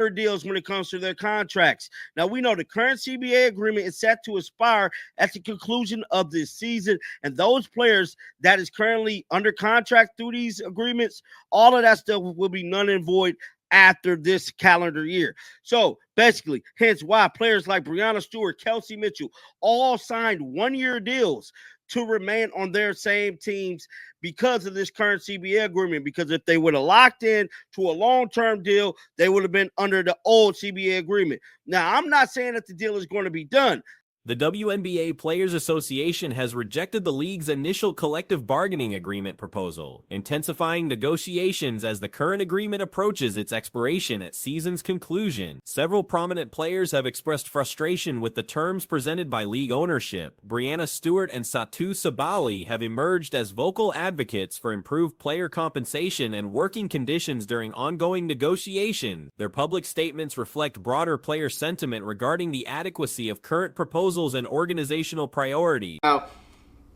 deals when it comes to their contracts. Now, we know the current CBA agreement is set to expire at the conclusion of this season, and those players that is currently under contract through these agreements, all of that stuff will be null and void after this calendar year. So basically, hence why players like Breanna Stewart, Kelsey Mitchell, all signed one-year deals to remain on their same teams because of this current CBA agreement. Because if they would have locked in to a long-term deal, they would have been under the old CBA agreement. Now, I'm not saying that the deal is going to be done. The WNBA Players Association has rejected the league's initial collective bargaining agreement proposal, intensifying negotiations as the current agreement approaches its expiration at season's conclusion. Several prominent players have expressed frustration with the terms presented by league ownership. Breanna Stewart and Satou Sabally have emerged as vocal advocates for improved player compensation and working conditions during ongoing negotiations. Their public statements reflect broader player sentiment regarding the adequacy of current proposals and organizational priorities. Now,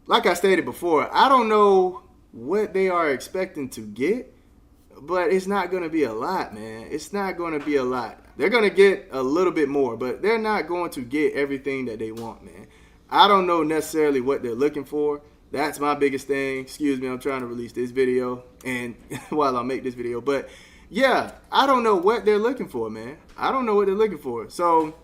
like I stated before, I don't know what they are expecting to get, but it's not going to be a lot, man. It's not going to be a lot. They're going to get a little bit more, but they're not going to get everything that they want, man. I don't know necessarily what they're looking for. That's my biggest thing. Excuse me, I'm trying to release this video and while I make this video. But yeah, I don't know what they're looking for, man. I don't know what they're looking for. So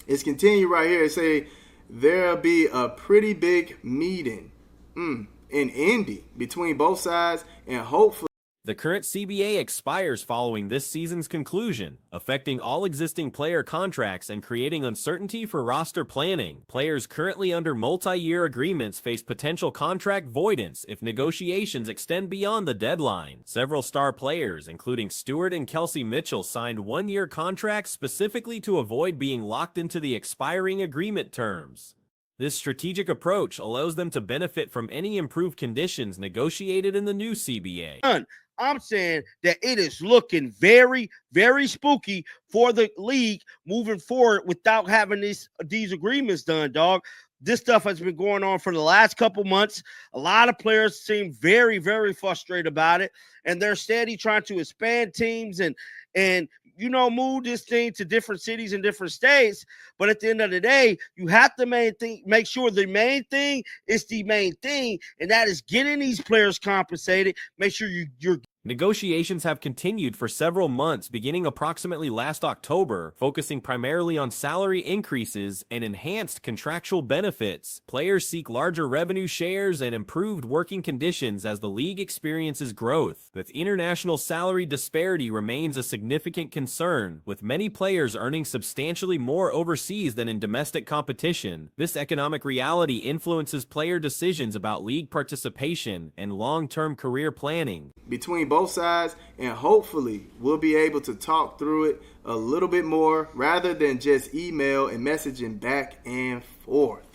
it's continue right here and say there'll be a pretty big meeting in Indy between both sides, and hopefully the current CBA expires following this season's conclusion, affecting all existing player contracts and creating uncertainty for roster planning. Players currently under multi-year agreements face potential contract voidance if negotiations extend beyond the deadline. Several star players, including Stewart and Kelsey Mitchell, signed one-year contracts specifically to avoid being locked into the expiring agreement terms. This strategic approach allows them to benefit from any improved conditions negotiated in the new CBA. I'm saying that it is looking very, very spooky for the league moving forward without having these agreements done, dog. This stuff has been going on for the last couple months. A lot of players seem very, very frustrated about it, and they're steady trying to expand teams and move this thing to different cities and different states. But at the end of the day, you have to make sure the main thing is the main thing, and that is getting these players compensated. Make sure you're Negotiations have continued for several months, beginning approximately last October, focusing primarily on salary increases and enhanced contractual benefits. Players seek larger revenue shares and improved working conditions as the league experiences growth. But international salary disparity remains a significant concern, with many players earning substantially more overseas than in domestic competition. This economic reality influences player decisions about league participation and long-term career planning. Between both sides, and hopefully we'll be able to talk through it a little bit more rather than just email and messaging back and forth.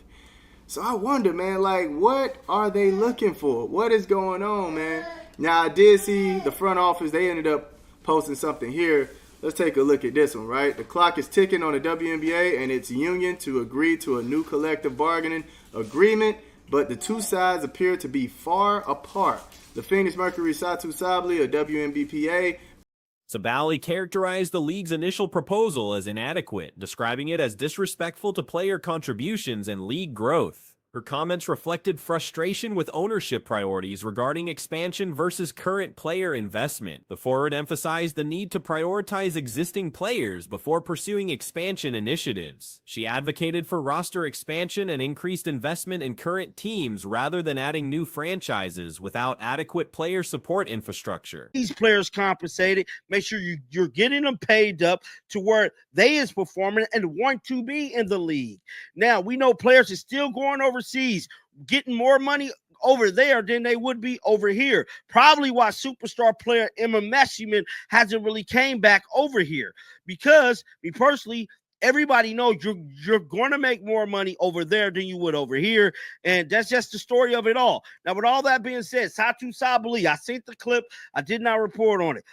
So I wonder, man, like, what are they looking for? What is going on, man? Now, I did see the front office, they ended up posting something here. Let's take a look at this one, right? The clock is ticking on the WNBA and its union to agree to a new collective bargaining agreement, but the two sides appear to be far apart. The Phoenix Mercury Satou Sabally, a WNBPA. Sabally characterized the league's initial proposal as inadequate, describing it as disrespectful to player contributions and league growth. Her comments reflected frustration with ownership priorities regarding expansion versus current player investment. The forward emphasized the need to prioritize existing players before pursuing expansion initiatives. She advocated for roster expansion and increased investment in current teams rather than adding new franchises without adequate player support infrastructure. These players compensated, make sure you're getting them paid up to where they is performing and want to be in the league. Now, we know players are still going overseas, getting more money over there than they would be over here. Probably why superstar player Emma Messiman hasn't really came back over here. Because, me personally, everybody knows you're going to make more money over there than you would over here, and that's just the story of it all. Now, with all that being said, Satu Sabali, I seen the clip, I did not report on it.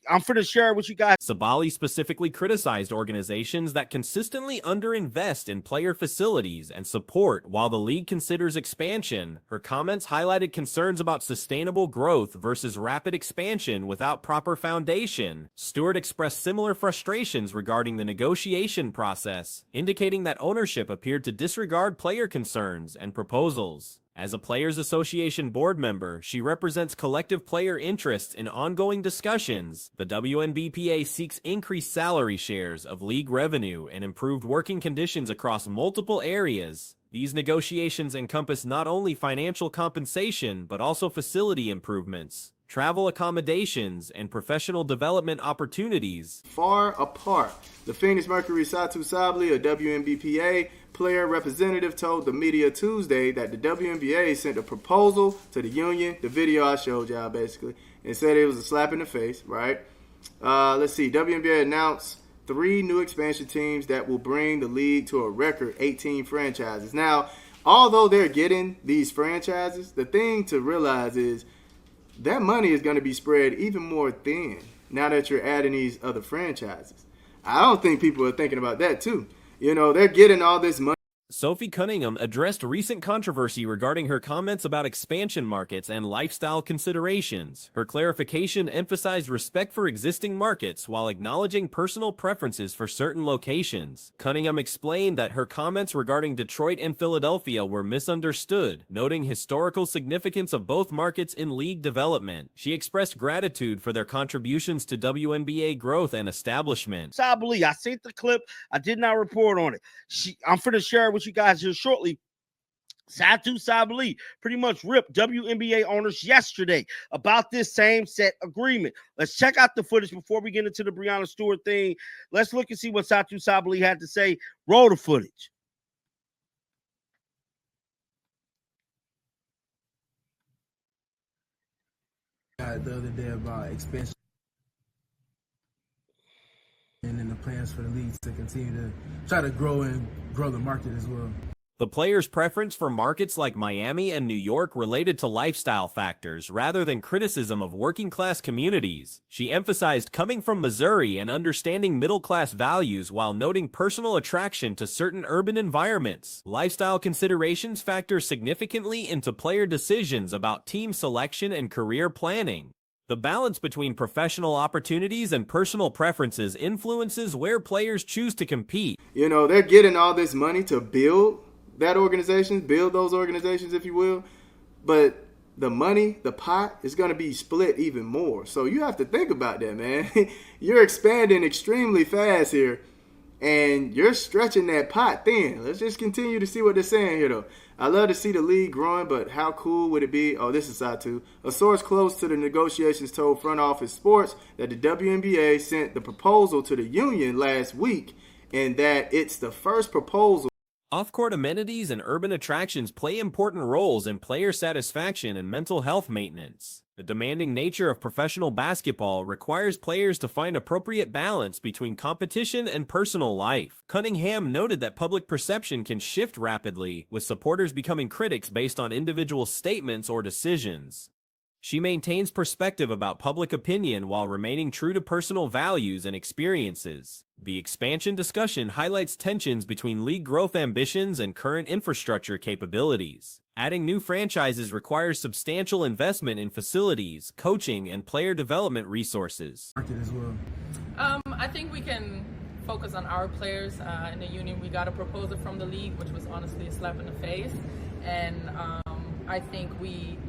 I'm going to share it with you guys. Sabali specifically criticized organizations that consistently underinvest in player facilities and support while the league considers expansion. Her comments highlighted concerns about sustainable growth versus rapid expansion without proper foundation. Stewart expressed similar frustrations regarding the negotiation process, indicating that ownership appeared to disregard player concerns and proposals. As a Players Association board member, she represents collective player interests in ongoing discussions. The WNBPA seeks increased salary shares of league revenue and improved working conditions across multiple areas. These negotiations encompass not only financial compensation, but also facility improvements, travel accommodations, and professional development opportunities. Far apart. The Phoenix Mercury Satu Sabali, a WNBPA player representative, told the media Tuesday that the WNBA sent a proposal to the union, the video I showed y'all basically, and said it was a slap in the face, right? Let's see. WNBA announced 3 new expansion teams that will bring the league to a record 18 franchises. Now, although they're getting these franchises, the thing to realize is that money is going to be spread even more thin now that you're adding these other franchises. I don't think people are thinking about that too. You know, they're getting all this money. Sophie Cunningham addressed recent controversy regarding her comments about expansion markets and lifestyle considerations. Her clarification emphasized respect for existing markets while acknowledging personal preferences for certain locations. Cunningham explained that her comments regarding Detroit and Philadelphia were misunderstood, noting historical significance of both markets in league development. She expressed gratitude for their contributions to WNBA growth and establishment. Sabali, I seen the clip, I did not report on it. I'm going to share it with you guys here shortly. Satu Sabali pretty much ripped WNBA owners yesterday about this same set agreement. Let's check out the footage before we get into the Breanna Stewart thing. Let's look and see what Satu Sabali had to say. Roll the footage. The other day about expansion and then the plans for the league to continue to try to grow the market as well. The players' preference for markets like Miami and New York related to lifestyle factors rather than criticism of working-class communities. She emphasized coming from Missouri and understanding middle-class values while noting personal attraction to certain urban environments. Lifestyle considerations factor significantly into player decisions about team selection and career planning. The balance between professional opportunities and personal preferences influences where players choose to compete. You know, they're getting all this money to build that organization, build those organizations, if you will. But the money, the pot, is going to be split even more. So you have to think about that, man. You're expanding extremely fast here, and you're stretching that pot thin. Let's just continue to see what they're saying here, though. I love to see the league growing, but how cool would it be? Oh, this is Satu. A source close to the negotiations told Front Office Sports that the WNBA sent the proposal to the union last week, and that it's the first proposal. Off-court amenities and urban attractions play important roles in player satisfaction and mental health maintenance. The demanding nature of professional basketball requires players to find appropriate balance between competition and personal life. Cunningham noted that public perception can shift rapidly, with supporters becoming critics based on individual statements or decisions. She maintains perspective about public opinion while remaining true to personal values and experiences. The expansion discussion highlights tensions between league growth ambitions and current infrastructure capabilities. Adding new franchises requires substantial investment in facilities, coaching, and player development resources. As well. I think we can focus on our players. In the union, we got a proposal from the league, which was honestly a slap in the face. And I think we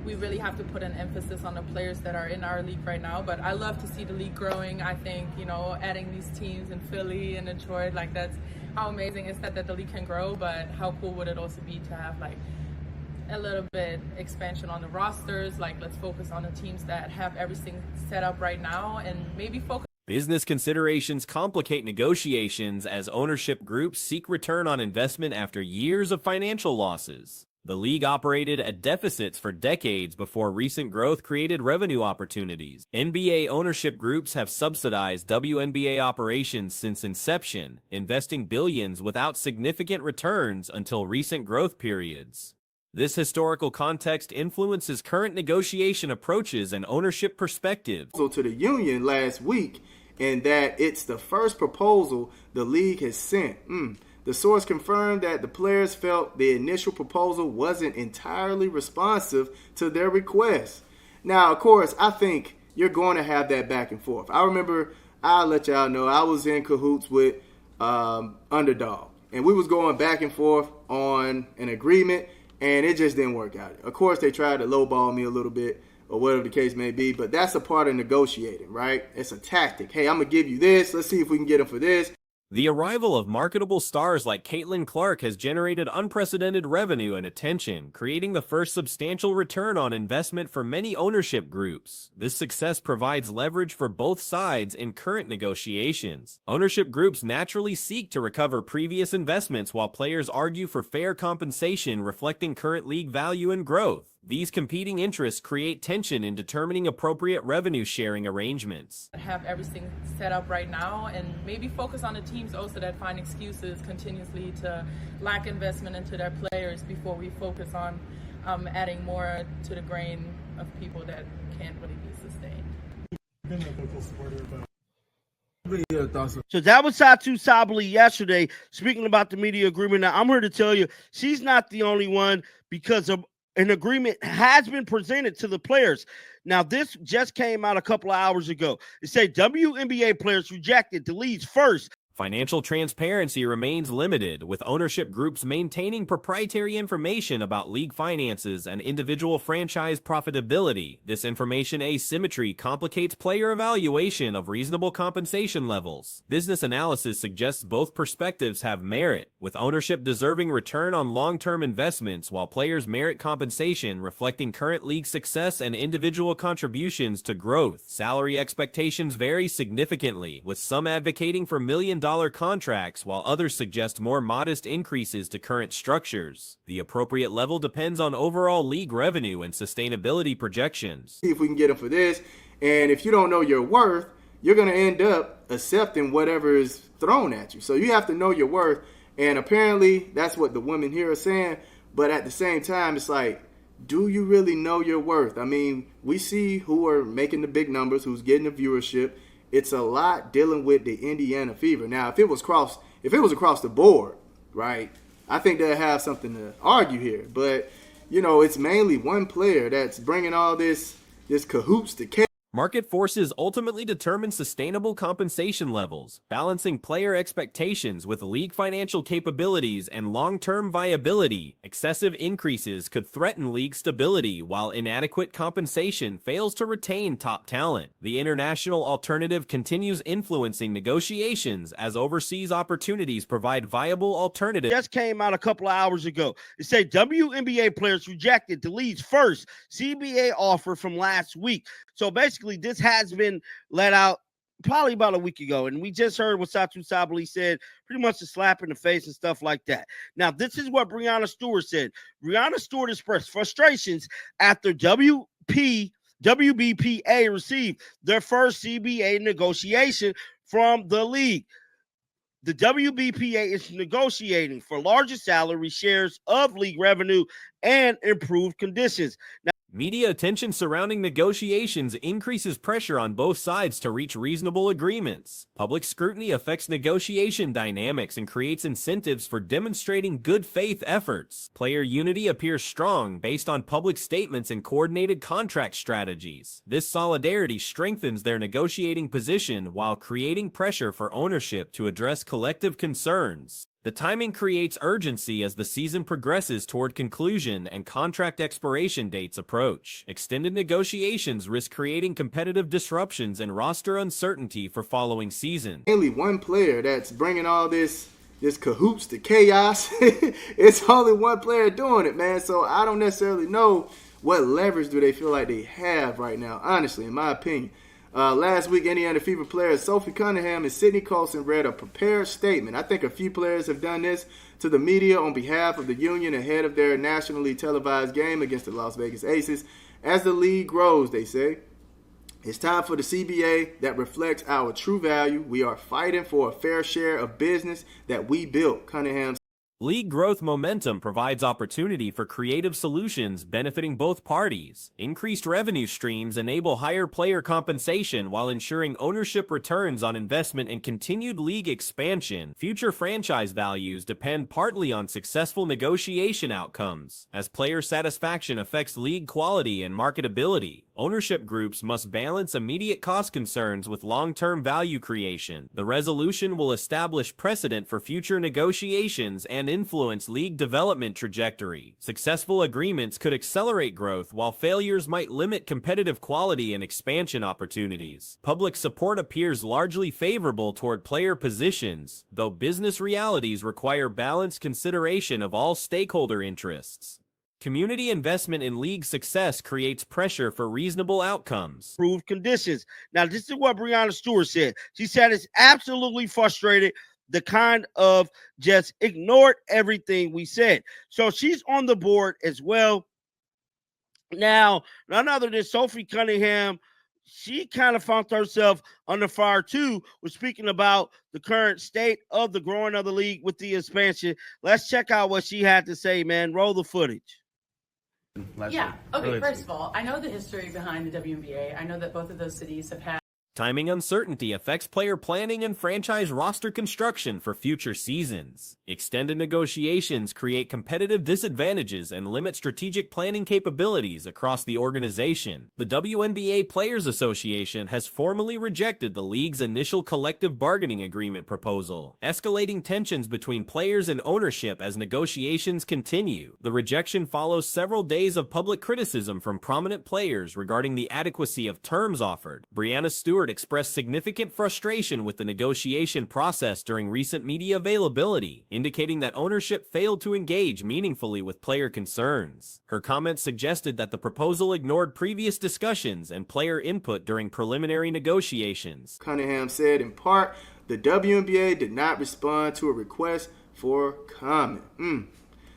really have to put an emphasis on the players that are in our league right now. But I love to see the league growing. I think, you know, adding these teams in Philly and Detroit, like, that's how amazing is that the league can grow. But how cool would it also be to have, like, a little bit expansion on the rosters? Like, let's focus on the teams that have everything set up right now and maybe focus. Business considerations complicate negotiations as ownership groups seek return on investment after years of financial losses. The league operated at deficits for decades before recent growth created revenue opportunities. NBA ownership groups have subsidized WNBA operations since inception, investing billions without significant returns until recent growth periods. This historical context influences current negotiation approaches and ownership perspectives. To the union last week, and that it's the first proposal the league has sent. The source confirmed that the players felt the initial proposal wasn't entirely responsive to their requests. Now, of course, I think you're going to have that back and forth. I remember, I'll let y'all know, I was in cahoots with Underdog, and we was going back and forth on an agreement, and it just didn't work out. Of course, they tried to lowball me a little bit, or whatever the case may be, but that's a part of negotiating, right? It's a tactic. Hey, I'm going to give you this. Let's see if we can get them for this. The arrival of marketable stars like Caitlin Clark has generated unprecedented revenue and attention, creating the first substantial return on investment for many ownership groups. This success provides leverage for both sides in current negotiations. Ownership groups naturally seek to recover previous investments while players argue for fair compensation reflecting current league value and growth. These competing interests create tension in determining appropriate revenue sharing arrangements. Have everything set up right now and maybe focus on the teams also that find excuses continuously to lack investment into their players before we focus on adding more to the grain of people that can't really be sustained. So that was Satu Sabally yesterday speaking about the media agreement. Now, I'm here to tell you she's not the only one, because an agreement has been presented to the players. Now, this just came out a couple of hours ago. It said WNBA players rejected the league's first. Financial transparency remains limited, with ownership groups maintaining proprietary information about league finances and individual franchise profitability. This information asymmetry complicates player evaluation of reasonable compensation levels. Business analysis suggests both perspectives have merit, with ownership deserving return on long-term investments while players merit compensation reflecting current league success and individual contributions to growth. Salary expectations vary significantly, with some advocating for million-dollar contracts while others suggest more modest increases to current structures. The appropriate level depends on overall league revenue and sustainability projections. See if we can get them for this. And if you don't know your worth, you're going to end up accepting whatever is thrown at you. So you have to know your worth. And apparently that's what the women here are saying. But at the same time, it's like, do you really know your worth? I mean, we see who are making the big numbers, who's getting the viewership. It's a lot dealing with the Indiana fever. Now, if it was across the board, right, I think they'll have something to argue here. But, you know, it's mainly one player that's bringing all this cahoots to chaos. Market forces ultimately determine sustainable compensation levels, balancing player expectations with league financial capabilities and long-term viability. Excessive increases could threaten league stability, while inadequate compensation fails to retain top talent. The international alternative continues influencing negotiations as overseas opportunities provide viable alternatives. Just came out a couple of hours ago. It said WNBA players rejected the league's first CBA offer from last week. So basically, this has been let out probably about a week ago, and we just heard what Satu Sabally said, pretty much a slap in the face and stuff like that. Now, this is what Breanna Stewart said. Breanna Stewart expressed frustrations after WBPA received their first CBA negotiation from the league. The WBPA is negotiating for larger salary shares of league revenue and improved conditions. Now, media attention surrounding negotiations increases pressure on both sides to reach reasonable agreements. Public scrutiny affects negotiation dynamics and creates incentives for demonstrating good faith efforts. Player unity appears strong based on public statements and coordinated contract strategies. This solidarity strengthens their negotiating position while creating pressure for ownership to address collective concerns. The timing creates urgency as the season progresses toward conclusion and contract expiration dates approach. Extended negotiations risk creating competitive disruptions and roster uncertainty for following seasons. Only one player that's bringing all this cahoots to chaos. It's only one player doing it, man. So I don't necessarily know what leverage do they feel like they have right now, honestly, in my opinion. Last week, Indiana Fever players Sophie Cunningham and Sydney Colson read a prepared statement. I think a few players have done this to the media on behalf of the union ahead of their nationally televised game against the Las Vegas Aces. As the league grows, they say, it's time for the CBA that reflects our true value. We are fighting for a fair share of business that we built, Cunningham. League growth momentum provides opportunity for creative solutions benefiting both parties. Increased revenue streams enable higher player compensation while ensuring ownership returns on investment and continued league expansion. Future franchise values depend partly on successful negotiation outcomes. As player satisfaction affects league quality and marketability, ownership groups must balance immediate cost concerns with long-term value creation. The resolution will establish precedent for future negotiations and influence league development trajectory. Successful agreements could accelerate growth, while failures might limit competitive quality and expansion opportunities. Public support appears largely favorable toward player positions, though business realities require balanced consideration of all stakeholder interests. Community investment in league success creates pressure for reasonable outcomes. Improved conditions. Now, this is what Breanna Stewart said. She said it's absolutely frustrated, the kind of just ignored everything we said. So she's on the board as well. Now, none other than Sophie Cunningham, she kind of found herself under fire too, was speaking about the current state of the growing of the league with the expansion. Let's check out what she had to say, man. Roll the footage. Yeah. Okay, first of all, I know the history behind the WNBA. I know that both of those cities have had Timing uncertainty affects player planning and franchise roster construction for future seasons. Extended negotiations create competitive disadvantages and limit strategic planning capabilities across the organization. The WNBA Players Association has formally rejected the league's initial collective bargaining agreement proposal, escalating tensions between players and ownership as negotiations continue. The rejection follows several days of public criticism from prominent players regarding the adequacy of terms offered. Breanna Stewart expressed significant frustration with the negotiation process during recent media availability, indicating that ownership failed to engage meaningfully with player concerns. Her comments suggested that the proposal ignored previous discussions and player input during preliminary negotiations. Cunningham said, in part, the WNBA did not respond to a request for comment.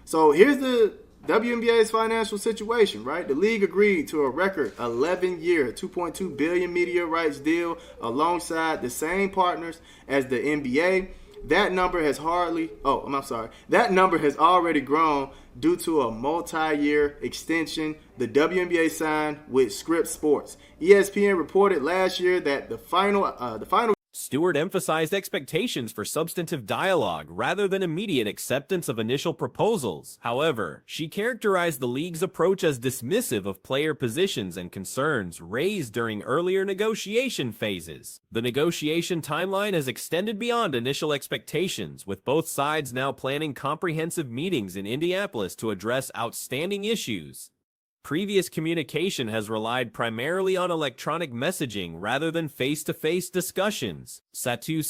So here's the WNBA's financial situation, right? The league agreed to a record 11-year, $2.2 billion media rights deal alongside the same partners as the NBA. That number has That number has already grown due to a multi-year extension the WNBA signed with Scripps Sports. ESPN reported last year that the final Stewart emphasized expectations for substantive dialogue rather than immediate acceptance of initial proposals. However, she characterized the league's approach as dismissive of player positions and concerns raised during earlier negotiation phases. The negotiation timeline has extended beyond initial expectations, with both sides now planning comprehensive meetings in Indianapolis to address outstanding issues. Previous communication has relied primarily on electronic messaging rather than face-to-face discussions. Satu